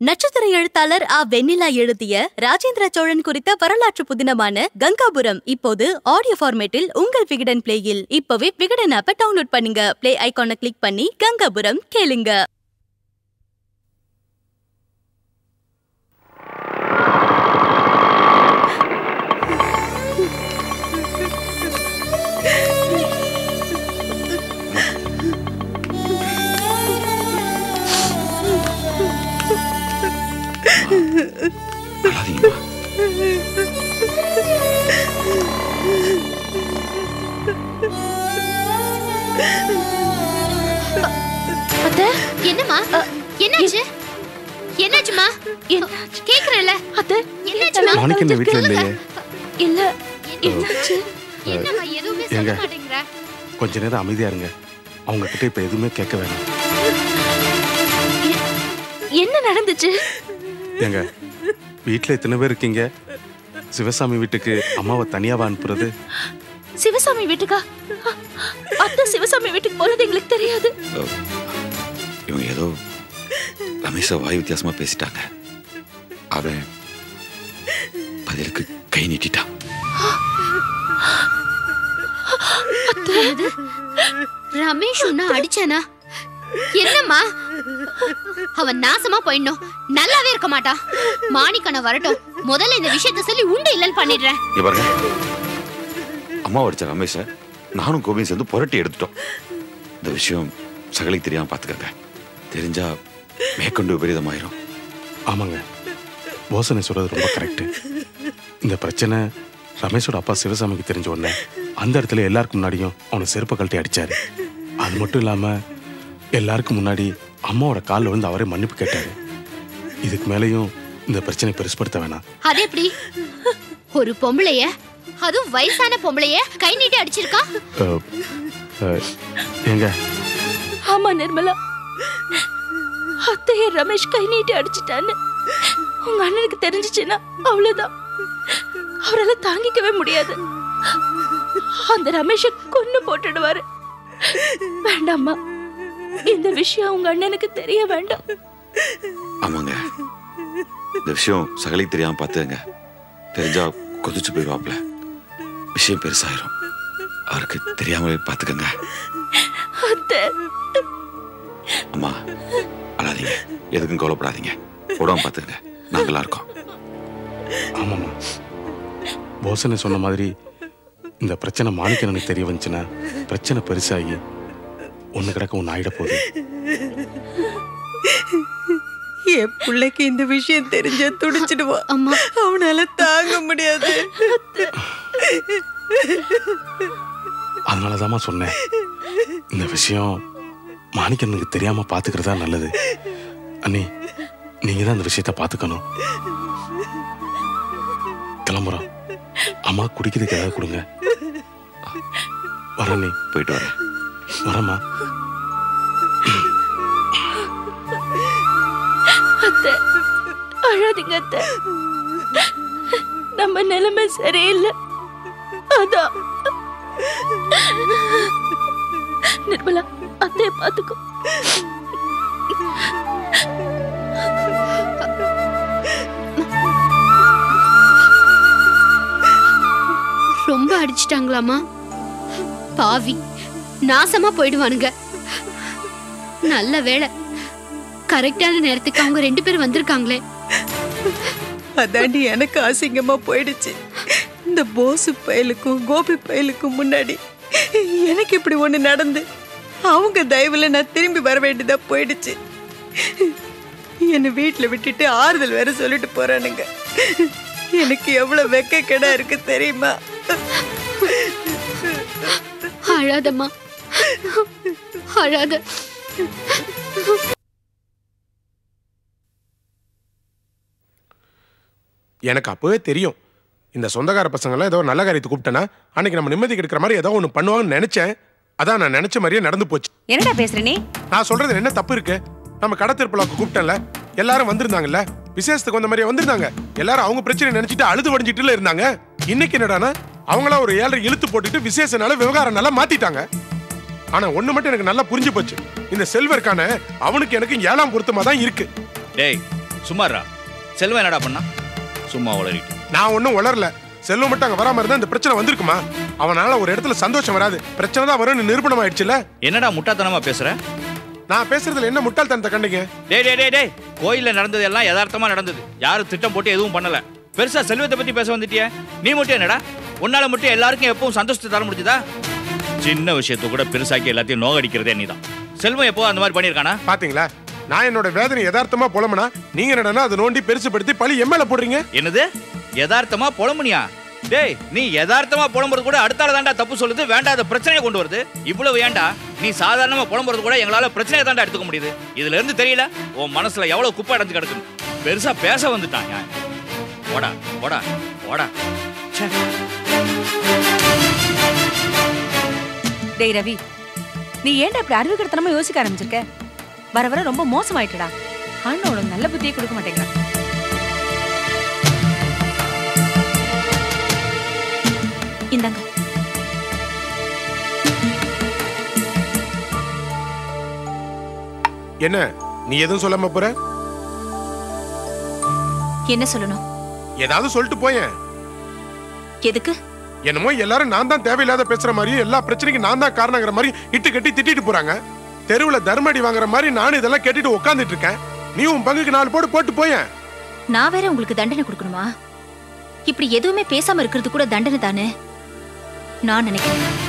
நட்சத்திர எழுத்தாளர் ஆ வெண்ணிலா எழுதிய ராஜேந்திர சோழன் குறித்த வரலாற்று புதினமான கங்காபுரம் இப்போது ஆடியோ ஃபார்மேட்டில் உங்கள் விகடன் பிளேயில். இப்பவே விகடன் ஆப்பை டவுன்லோட் பண்ணுங்க. பிளே ஐகானை கிளிக் பண்ணி கங்காபுரம் கேளுங்க. என்னம்மா என்னாச்சு? என்னாச்சுமா? கேக்குறல அத்தை என்னாச்சுமா? மாணிக்கம் வீட்ல இல்லையே. இல்ல என்னாச்சு? என்னம்மா எதுவுமே சொல்ல மாட்டேங்கற? கொஞ்ச நேரம் அமைதியா இருங்க. அவங்க கிட்ட இப்ப எதுவுமே கேட்க வேணாம். என்ன நடந்துச்சு? ஏங்க வீட்ல எத்தனை பேர் இருக்கீங்க? சிவசாமி வீட்டுக்கு அம்மாவை தனியாவா அனுப்புறது? சிவசாமி வீட்டுக்கா? அத்தை சிவசாமி வீட்டுக்கு போறது எங்களுக்கு தெரியாது. இவங்க ஏதோ ரமேஷ வாய் வித்தியாசமா பேசிட்டாங்க. அவன் பதிலுக்கு கை நீட்டிட்டான். ரமேஷ் உன்ன அடிச்சானா? என்னம்மா? அவன் நாசமா போயிடணும். நல்லாவே இருக்க மாட்டா. மாணிக்கன வரட்டும். முதல்ல இந்த விஷயத்தை சொல்லி உண்டு இல்லன்னு பண்ணிடுறேன். பாருங்க, அம்மா அடிச்ச ரமேஷ நானும் கோபியும் சேர்ந்து புரட்டி எடுத்துட்டோம். இந்த விஷயம் சகலைக்கு தெரியாம பாத்துக்கங்க. தெரிஞ்சா மேற்கொண்டு விபரீதமாயிரும். ஆமாங்க, போசனை சொல்றது ரொம்ப கரெக்ட். இந்த பிரச்சனை ரமேஷோட அப்பா சிவசாமிக்கு தெரிஞ்ச உடனே அந்த இடத்துல எல்லாருக்கும் முன்னாடியும் அவனை செருப்பை கழட்டி அடிச்சாரு. அது மட்டும் இல்லாம எல்லாருக்கும் முன்னாடி அம்மாவோட காலில் வந்து அவரே மன்னிப்பு கேட்டாரு. இதுக்கு மேலேயும் இந்த பிரச்சனை பெருசுபடுத்த வேணாம். அது எப்படி? ஒரு பொம்பளைய, அதுவும் வயசான பொம்பளைய கை நீட்டி அடிச்சிருக்கா? ஏங்க? ஆமா நிர்மலா, அத்தைய ரமேஷ் கை நீட்டி அடிச்சிட்டான்னு உங்க அண்ணனுக்கு தெரிஞ்சிச்சுன்னா அவ்வளவுதான். அவரால் தாங்கிக்கவே முடியாது. அந்த ரமேஷ கொன்னு போட்டுடுவாரு. வேண்டாமா, இந்த விஷயம் உங்க அண்ணனுக்கு தெரிய வேண்டாம். ஆமாங்க, இந்த விஷயம் சகலைக்கு தெரியாம பாத்துங்க. தெரிஞ்சா கொதிச்சு போயிடுவாப்ல. விஷயம் பெருசாயிரும். அவருக்கு தெரியாமலே பாத்துக்கங்க. அம்மா அழாதீங்க, எதுக்கும் கவலைப்படாதீங்க. உடம்பு பாத்துக்கங்க, நாங்களா இருக்கோம். ஆமாம்மா, போசனை சொன்ன மாதிரி இந்த பிரச்சனை மாணிக்கனுக்கு தெரிய வந்துச்சுன்னா பிரச்சனை பெருசாகி ஒண்ணு கிடக்க ஒண்ணு ஆயிட போகுது. என் பிள்ளைக்கு இந்த விஷயம் தெரிஞ்சா துடிச்சிடுவா. அம்மா, அவனால தாங்க முடியாது. அதனாலதாம்மா சொன்னேன், இந்த விஷயம் மாணிக்கனுக்கு தெரியாம பாத்துக்கிறதா நல்லது. அண்ணி, நீங்க தான் இந்த விஷயத்த பாத்துக்கணும். கிளம்புறோம். அம்மா குடிக்கிறதுக்கு ஏதாவது கொடுங்க. வரேன், நீ போயிட்டு வரேன். வரமா? அத்தை அழாதீங்க அத்தை. நம்ம நிலைமை சரியில்லை. அதான் நிர்மலா, அத்தைய பாத்துக்கோ. ரொம்ப அடிச்சிட்டாங்களாமா? பாவி, நாசமா போயிடுவானுங்க. நல்ல வேளை கரெக்டான நேரத்துக்கு அவங்க 2 பேரும் வந்திருக்காங்களே. அதாண்டி எனக்கு அசிங்கமா போயிடுச்சு. இந்த போசு பயலுக்கும் கோபி பயலுக்கும் முன்னாடி எனக்கு இப்படி ஒண்ணு நடந்து அவங்க தயவுல நான் திரும்பி வர வேண்டியதா போயிடுச்சு. என்னை வீட்டுல விட்டுட்டு ஆறுதல் வேற சொல்லிட்டு போறானுங்க. எனக்கு எவ்வளவு வெக்கக்கேடா இருக்கு தெரியுமா? அழாதம்மா, அழாத. எனக்கு அப்பவே தெரியும், இந்த சொந்தக்கார பசங்களாம் ஏதோ நல்ல காரியத்தை கூப்பிட்டேன்னா அன்னைக்கு நம்ம நிம்மதி கிடைக்கிற மாதிரி ஏதோ ஒன்று பண்ணுவாங்கன்னு நினைச்சேன். அதான் நான் நினைச்ச மாதிரியே நடந்து போச்சு. என்னடா பேசுற நீ? நான் சொல்றது என்ன தப்பு இருக்கு? நம்ம கடை திருப்பலாவுக்கு கூப்பிட்டேன்ல, எல்லாரும் வந்திருந்தாங்கல்ல, விசேஷத்துக்கு வந்த மாதிரியே வந்திருந்தாங்க. எல்லாரும் அவங்க பிரச்சனை நினைச்சிட்டு அழுது வடிஞ்சிட்டுல இருந்தாங்க. இன்னைக்கு என்னடானா அவங்களா ஒரு 7 இழுத்து போட்டுட்டு விசேஷனால விவகாரம் நல்லா மாத்திட்டாங்க. ஆனா ஒண்ணு மட்டும் எனக்கு நல்லா புரிஞ்சு போச்சு, இந்த செல்வர்க்கான அவனுக்கு எனக்கு 7ஆம் பொருத்தமா தான் இருக்கு. டேய், சும்மாறா. செல்வம் என்னடா பண்ணா? சும்மா உளறிட்டு. நான் ஒன்றும் உளரல. செல்வம் மட்டும் அங்க வராம இருந்தா இந்த பிரச்சனை வந்திருக்குமா? அவனால ஒரு இடத்துல சந்தோஷம் வராது, பிரச்சனை தான் வரும்னு நிரூபணம் ஆயிடுச்சுல. என்னடா முட்டாள்தனமா பேசுற? நான் பேசுறதுல என்ன முட்டாள்தனத்தை கண்டீங்க? டேய் கோயில்ல நடந்தது எல்லாம் யதார்த்தமா நடந்தது. யாரும் திட்டம் போட்டு எதுவும் பண்ணல. பெருசா செல்வத்தை பத்தி பேச வந்துட்டிய. நீ மட்டும் என்னடா உன்னால மட்டும் எல்லாருக்கும் எப்பவும் சந்தோஷத்தை தர முடிஞ்சதா? சின்ன விஷயத்தை கூட பெருசாக்கி எல்லாத்தையும் நோகடிக்கிறதே நீதான். செல்வம் எப்போ அந்த மாதிரி பண்ணிருக்கானா? பாத்தீங்களா, நான் என்னோட வேதனை யதார்த்தமா புலம்புனா நீங்க என்னடா அதை நோண்டி பெருசுபடுத்தி பழி எம்எல்ஏ போடுறீங்க. என்னது யதார்த்தமா புலம்புனியா? டேய் நீ யதார்த்தமா புலம்புறது கூட அடுத்தால தாண்டா தப்பு சொல்லுது, வேண்டாத பிரச்சனையை கொண்டு வருது. இவ்வளவு ஏண்டா நீ சாதாரணமா புலம்புறது கூட எங்களால பிரச்சனையை தாண்டா எடுத்துக்க முடியுது. இதுல இருந்து தெரியல உன் மனசுல எவ்வளவு குப்பை அடைஞ்சு கிடக்கு. பெருசா பேச வந்துட்டான். ஓடா ஓடா ஓடா. டேய் ரவி, நீ ஏன்டா இப்படி அறிவுகடத்தனமா யோசிக்க ஆரம்பிச்சிருக்க? வர வர ரொம்ப மோசமாயிட்டுடா. ஆனா உனக்கு நல்ல புத்தியை கொடுக்க மாட்டேங்கிறான். இந்தாங்க. என்ன நீ எதுவும் சொல்லாம போற? என்ன சொல்லணும்? ஏதாவது சொல்லிட்டு போயேன். எதுக்கு? என்னமோ எல்லாரும் நான் தான் தேவையில்லாத பேசுற மாதிரியும் எல்லா பிரச்சனைக்கும் நான் தான் காரணங்கிற மாதிரி இட்டு கட்டி திட்டிட்டு போறாங்க. தெருவுல தர்மடி வாங்குற மாதிரி நானும் இதெல்லாம் கேட்டுட்டு உட்காந்துட்டு இருக்கேன். நீ உன் பங்குக்கு 4 போட்டு போயேன். நான் வேற உங்களுக்கு தண்டனை கொடுக்கணுமா? இப்படி எதுவுமே பேசாம இருக்கிறது கூட தண்டனை தானே நான் நினைக்கிறேன்.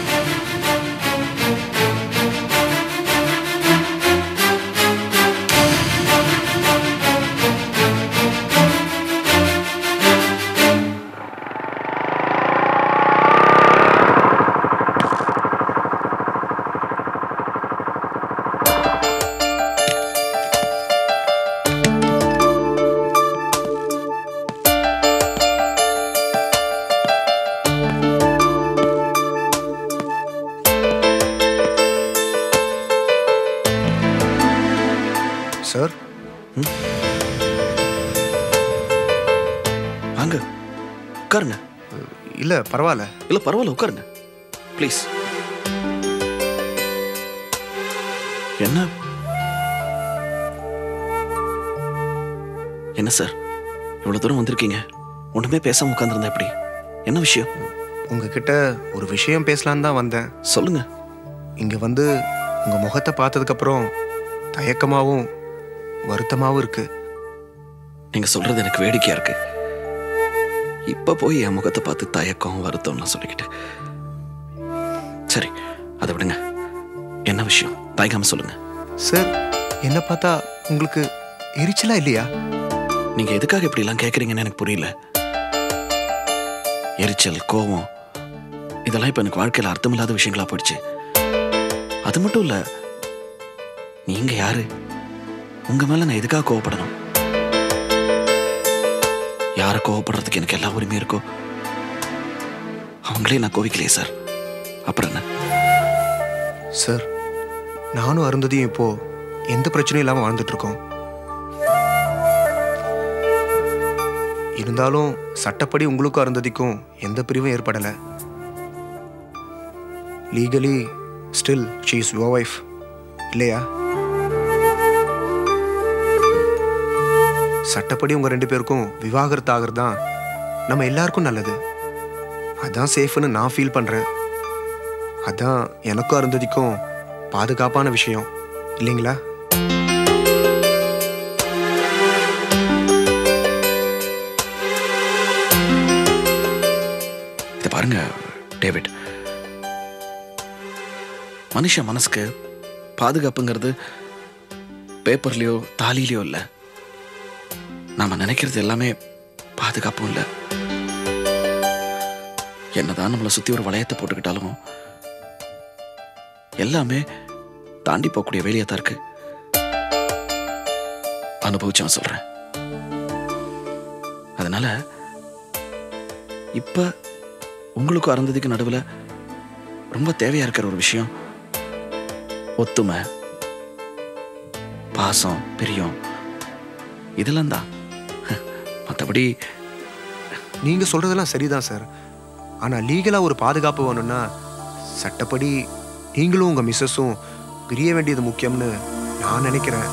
சார், வாங்க உட்காருங்க. இல்ல பரவாயில்ல. இல்ல பரவாயில்ல உட்காருங்க ப்ளீஸ். என்ன என்ன சார் இவ்வளவு தூரம் வந்திருக்கீங்க, ஒண்ணுமே பேசாம உட்கார்ந்திருந்தா எப்படி? என்ன விஷயம்? உங்ககிட்ட ஒரு விஷயம் பேசலான்னு தான் வந்தேன். சொல்லுங்க. இங்க வந்து உங்க முகத்தை பார்த்ததுக்கு அப்புறம் தயக்கமாவும் வருத்தமாவும் இருக்கு. நீங்க சொல்றது எனக்கு வேடிக்கையா இருக்கு. இப்ப போய் என் முகத்தை பார்த்து தயக்கம் வருத்தம்லாம் சொல்லிக்கிட்டு. சரி அதை விடுங்க. என்ன விஷயம் தயக்காம சொல்லுங்க. சார், என்ன பார்த்தா உங்களுக்கு எரிச்சலா இல்லையா? நீங்க எதுக்காக இப்படி எல்லாம் கேக்குறீங்கன்னு எனக்கு புரியல. எரிச்சல், கோபம் இதெல்லாம் இப்ப எனக்கு வாழ்க்கையில அர்த்தமில்லாத விஷயங்களா போயிடுச்சு. அது மட்டும் இல்ல, நீங்க யாரு? உங்க மேல நான் எதுக்காக கோவப்படணும்? யார கோவப்படுறதுக்கு எனக்கு எல்லா உரிமையும் இருக்கோ அவங்களே நான் கோவிக்கலையே சார். அப்புறம் என்ன? சார், நானும் அருந்ததியும் இப்போ எந்த பிரச்சனையும் இல்லாம வாழ்ந்துட்டு இருக்கோம். இருந்தாலும் சட்டப்படி உங்களுக்கும் அருந்ததிக்கும் எந்த பிரிவும் ஏற்படல. Legally still she is your wife இல்லையா? சட்டப்படி உங்க 2 பேருக்கும் விவாகரத்து ஆகிறது தான் நம்ம எல்லாருக்கும் நல்லது. அதான் சேஃப்னு நான் ஃபீல் பண்றேன். அதான் எனக்கும் அருந்ததிக்கும் பாதுகாப்பான விஷயம் இல்லைங்களா? இதை பாருங்க டேவிட், மனுஷ மனசுக்கு பாதுகாப்புங்கிறது பேப்பர்லயோ தாலிலையோ இல்லை. நாம நினைக்கிறது எல்லாமே பாதுகாப்பும் இல்லை. என்னதான் நம்மளை சுத்தி ஒரு வளையத்தை போட்டுக்கிட்டாலும் எல்லாமே தாண்டி போகக்கூடிய வேலையா தான் இருக்கு. அனுபவிச்சவன் சொல்றேன். அதனால இப்ப உங்களுக்கும் அருந்ததிக்கு நடுவில் ரொம்ப தேவையா இருக்கிற ஒரு விஷயம் ஒத்துமை, பாசம், பிரியம் இதெல்லாம் தான். மற்றபடி நீங்க சொல்றதெல்லாம் சரிதான் சார். ஆனா லீகலா ஒரு பாதுகாப்பு வேணும்னா சட்டப்படி நீங்களும் உங்க மிஸ்ஸஸும் பிரிய வேண்டியது முக்கியம்னு நான் நினைக்கிறேன்.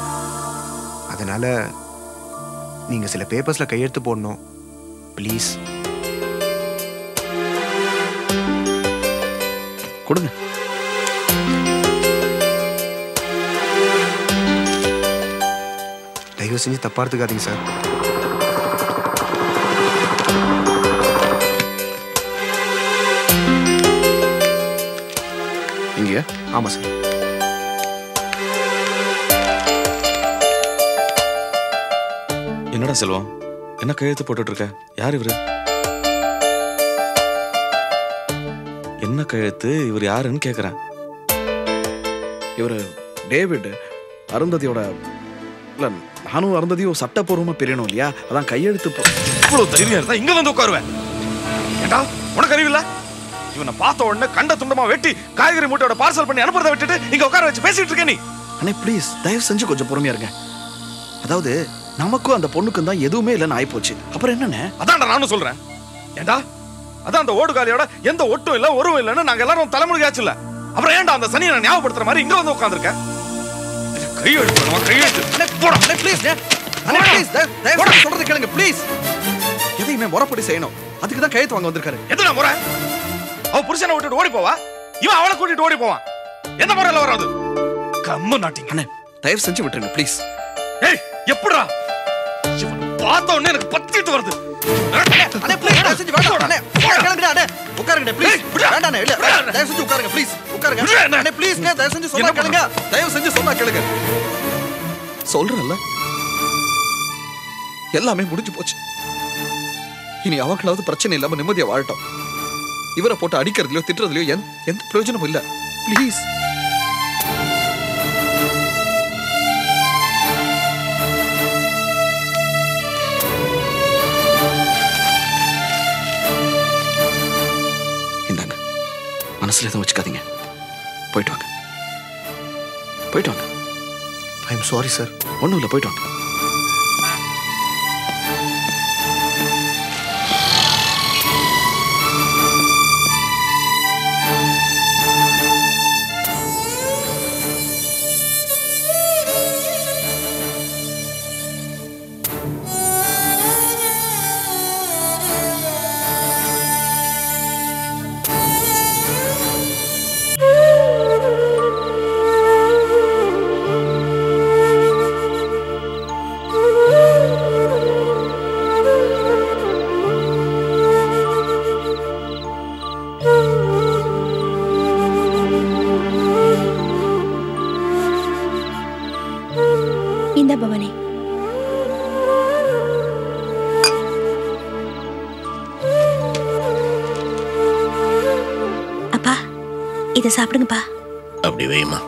அதனால நீங்கள் சில பேப்பர்ஸில் கையெழுத்து போடணும் ப்ளீஸ். கொடுங்க. தயவு செஞ்சு தப்பா எடுத்துக்காதீங்க சார். இங்கே? ஆமாம் சார். என்னடா செல்வம், என்ன கையெழுத்து போட்டுட்டு இருக்க? யார் இவரு? என்ன கையெழுத்து? இவர் யாருன்னு கேக்குறேன். இவர் டேவிட், அருந்ததியோட. இல்லை, நானும் அருந்ததியும் சட்டப்பூர்வமாக பிரியணும் இல்லையா, அதான் கையெழுத்து. இவ்வளவு தைரியம் இருந்தா இங்க வந்து உட்காருவேன். ஏண்டா உனக்கு அறிவில்ல? இவனை பார்த்த உடனே கண்ட துண்டமா வெட்டி காய்கறி மூட்டையோட பார்சல் பண்ணி அனுப்புறதை விட்டுட்டு இங்க உட்கார வச்சு பேசிட்டு இருக்க நீ. அண்ணே ப்ளீஸ், தயவு செஞ்சு கொஞ்சம் பொறுமையா இருங்க. அதாவது நமக்கும் அந்த பொண்ணுக்கும் தான் எதுவுமே இல்லைன்னு ஆயிப்போச்சு. அப்புறம் என்னண்ணே? அதான்டா நானும் சொல்றேன். ஏண்டா அதான் அந்த ஓடுகாலியோட எந்த ஒட்டும் இல்ல ஒருவும் இல்லைன்னு நாங்க எல்லாரும் தலைமுறையாச்சு இல்ல. அப்புறம் ஏன்டா அந்த சனியை நான் ஞாபகப்படுத்துற மாதிரி இங்க வந்து உட்காந்துருக்க? கையெழுத்து கையெழுத்து போடா ப்ளீஸ். சொல்றது கேளுங்க ப்ளீஸ். எதையுமே முறைப்படி செய்யணும், அதுக்கு தான் கையெழுத்து வாங்க வந்திருக்காரு. எதுனா முறை? அவ புருஷனை விட்டுட்டு ஓடி போவா, இவன் அவளை கூட்டிட்டு ஓடி போவான். எந்த முறையில வராது? கம்ம நாட்டிங்க. அண்ணே தயவு செஞ்சு விட்டுருங்க ப்ளீஸ். ஏய் எப்படா இவனை பார்த்த உடனே எனக்கு பத்திட்டு வருது. அண்ணே ப்ளீஸ் தயவு செஞ்சு வேண்டாம். அண்ணே கேளுங்கடா. அண்ணே உட்காருங்க ப்ளீஸ். வேண்டாண்ணே, இல்ல தயவு செஞ்சு உட்காருங்க ப்ளீஸ். உட்காருங்க அண்ணே ப்ளீஸ். தயவு செஞ்சு சொன்னா கேளுங்க. தயவு செஞ்சு சொன்னா கேளுங்க. சொல்றேன்ல, எல்லாமே முடிஞ்சு போச்சு. இனி அவங்களாவது பிரச்சனை இல்லாம நிம்மதியா வாழட்டும். இவரை போட்டு அடிக்கிறதுலயோ திட்டுறதுலயோ எந்த பிரயோஜனமும் இல்ல. ப்ளீஸ். இந்தாங்க, மனசுல எதுவும் வச்சுக்காதீங்க. போயிட்டு வாங்க, போயிட்டு வாங்க. I am sorry sir. ஒன்றும் இல்லை, போயிட்டு வாங்க. இந்த பவனி அப்பா, இதை சாப்பிடுங்கப்பா. அப்படி வைமா.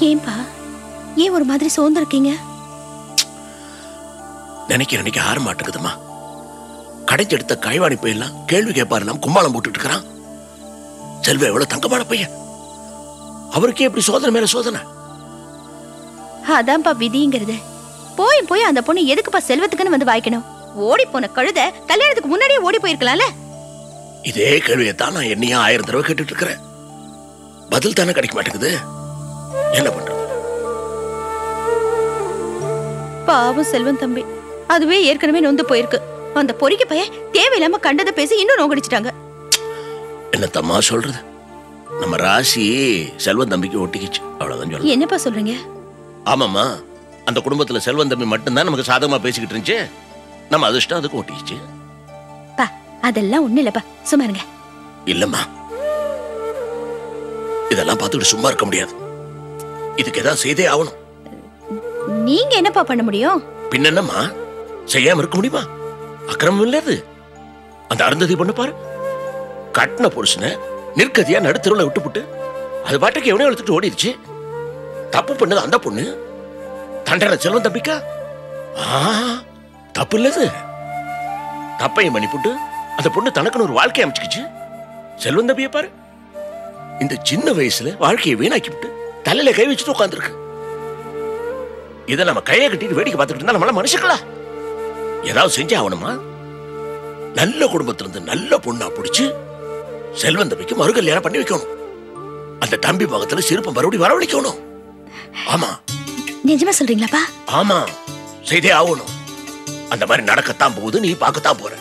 ஏன்பா, ஏன் ஒரு மாதிரி சோர்ந்து இருக்கீங்க? நினைக்க ஆற மாட்டேங்குதுமா. கடைச்செடுத்த கைவாணி பையெல்லாம் கேள்வி கேட்பாரு, கும்பாலம் போட்டுட்டு இருக்கிறான். செல்வ எவ்வளவு தங்கமான பையன், அவருக்கே எப்படி சோதனை மேல சோதனை. அதான்ப்பா விதிங்கிறது. போய் அந்த பொண்ணு எதுக்குப்பா செல்வத்துக்குன்னு வந்து வாய்க்கணும்? ஓடி போன கழுத கல்யாணத்துக்கு முன்னாடியே ஓடி போயிருக்கலாம்ல. இதே கேள்வியைத்தான் நான் என்னையும் 1000 தடவை கேட்டுட்டு இருக்கிறேன். பதில் தானே கிடைக்க மாட்டேங்குது. என்ன பண்றது? பாவம் செல்வம் தம்பி, அதுவே ஏற்கனவே நொந்து போயிருக்கு. அந்த பொறிக்க பையன் தேவையில்லாம கண்டதை பேசி இன்னும் நோக்கடிச்சிட்டாங்க. என்ன தம்மா சொல்றது? நம்ம ராசி செல்வம் தம்பிக்கு ஒட்டிக்கிச்சு, அவ்வளவுதான் சொல்ல. என்னப்பா சொல்றீங்க? ஆமாம்மா, அந்த குடும்பத்துல செல்வம் தம்பி மட்டும்தான் நமக்கு சாதகமா பேசிக்கிட்டு இருந்துச்சு. நம்ம அதிர்ஷ்டம் அதுக்கு ஒட்டிக்கிச்சு. பா, அதெல்லாம் ஒண்ணு இல்லப்பா, சும்மா இருங்க. இல்லம்மா, இதெல்லாம் பார்த்துக்கிட்டு சும்மா இருக்க முடியாது. இதுக்கு ஏதாவது செய்தே ஆகணும். நீங்க என்னப்பா பண்ண முடியும்? பின்ன என்னம்மா, செய்யாம இருக்க முடியுமா? அக்கிரமம் இல்லது. அந்த அருந்ததி பொண்ணு பாரு, கட்டின புருஷனை நிற்கதியா நடுத்தருவில் விட்டுப்புட்டு அது பாட்டுக்கு எவனையும் எடுத்துட்டு ஓடிடுச்சு. தப்பு பண்ணது அந்த பொண்ணு, தண்டனை செல்வம் தம்பிக்கா? தப்பு இல்லது. தப்பையும் பண்ணிப்புட்டு அந்த பொண்ணு தனக்குன்னு ஒரு வாழ்க்கையை அமைச்சுக்கிச்சு. செல்வம் தம்பியை பாரு, இந்த சின்ன வயசுல வாழ்க்கையை வீணாக்கி விட்டு தலையில கை வச்சுட்டு உட்காந்துருக்கு. இதை நம்ம கையை கட்டிட்டு வேடிக்கை பார்த்துக்கிட்டு இருந்தா நம்மள மனுஷங்களா? ஏதாவது செஞ்சே ஆகணுமா? நல்ல குடும்பத்துல இருந்து நல்ல பொண்ணா பிடிச்சு செல்வன் தம்பிக்கு மறு கல்யாணம் பண்ணி வைக்கணும். அந்த தம்பி பக்கத்துல சிரிப்பை மறுபடியும் வரவழைக்கணும். ஆமா, நிஜமா சொல்றீங்களாப்பா? ஆமா, செய்தே ஆகணும். அந்த மாதிரி நடக்கத்தான் போகுது, நீ பார்க்கத்தான் போற.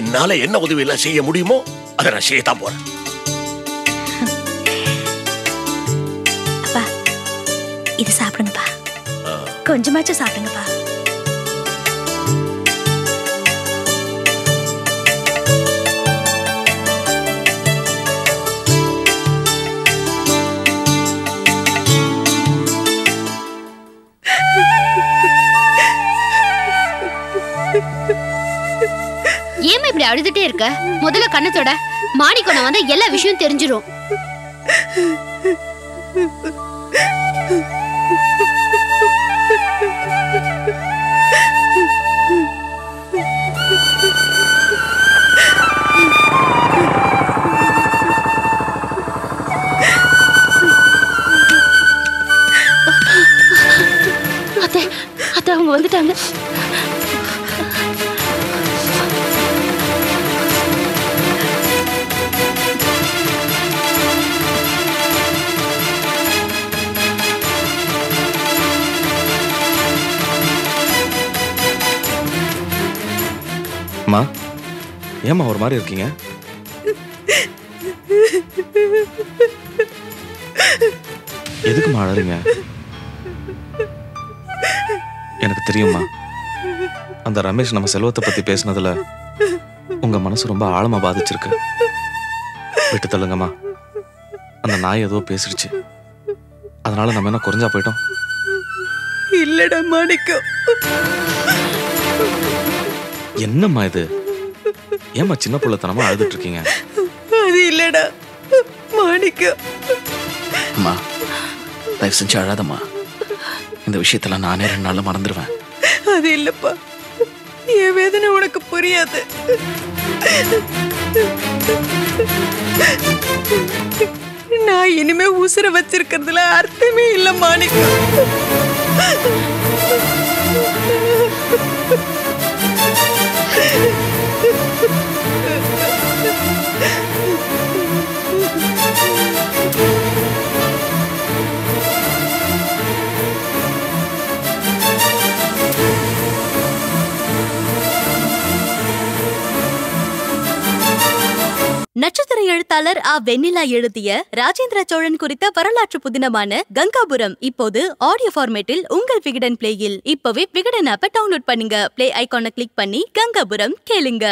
என்னால என்ன உதவி எல்லாம் செய்ய முடியுமோ அதை நான் செய்யத்தான் போறேன். அப்பா, இது சாப்பிடுங்கப்பா. கொஞ்சமாச்சும் சாப்பிடுங்கப்பா. ஏமா இப்படி அழுதுட்டே இருக்க? முதல்ல கண்ணத்தோட மாணிக்கோணம் வந்து எல்லா விஷயம் தெரிஞ்சிரும். அத்தை, அத்தை அவங்க வந்துட்டாங்க. அம்மா, ஏம்மா ஒரு மாதிரி இருக்கீங்க? எதுக்குமா அழறீங்க? எனக்கு தெரியுமா, அந்த ரமேஷ் நம்ம செல்வத்தை பத்தி பேசினதுல உங்க மனசு ரொம்ப ஆழமா பாதிச்சிருக்கு. விட்டு தள்ளுங்கம்மா. அந்த நாய் ஏதோ பேசிடுச்சு, அதனால நம்ம என்ன குறைஞ்சா போயிட்டோம்? இல்லடா மாணிக்கம். என்னம்மா இது? ஏம்மா சின்ன பிள்ளைத்தனமா அழுதுட்டு இருக்கீங்க? அது இல்லடா மாணிக்கம். அம்மா, தயவு செஞ்சு அழாதம்மா. இந்த விஷயத்துல நானே 2 நாள்ல மறந்துடுவேன். அது இல்லப்பா, என் வேதனை உனக்கு புரியாது. நான் இனிமே உசுர வச்சிருக்கிறதுல அர்த்தமே இல்ல மாணிக்கம். நட்சத்திர எழுத்தாளர் வெண்ணிலா எழுதிய ராஜேந்திர சோழன் குறித்த வரலாற்று புதினமான கங்காபுரம் இப்போது ஆடியோ ஃபார்மேட்டில் உங்கள் விகடன் பிளேயில். இப்பவே விகடன் ஆப்பை டவுன்லோட் பண்ணுங்க. பிளே ஐகானை கிளிக் பண்ணி கங்காபுரம் கேளுங்க.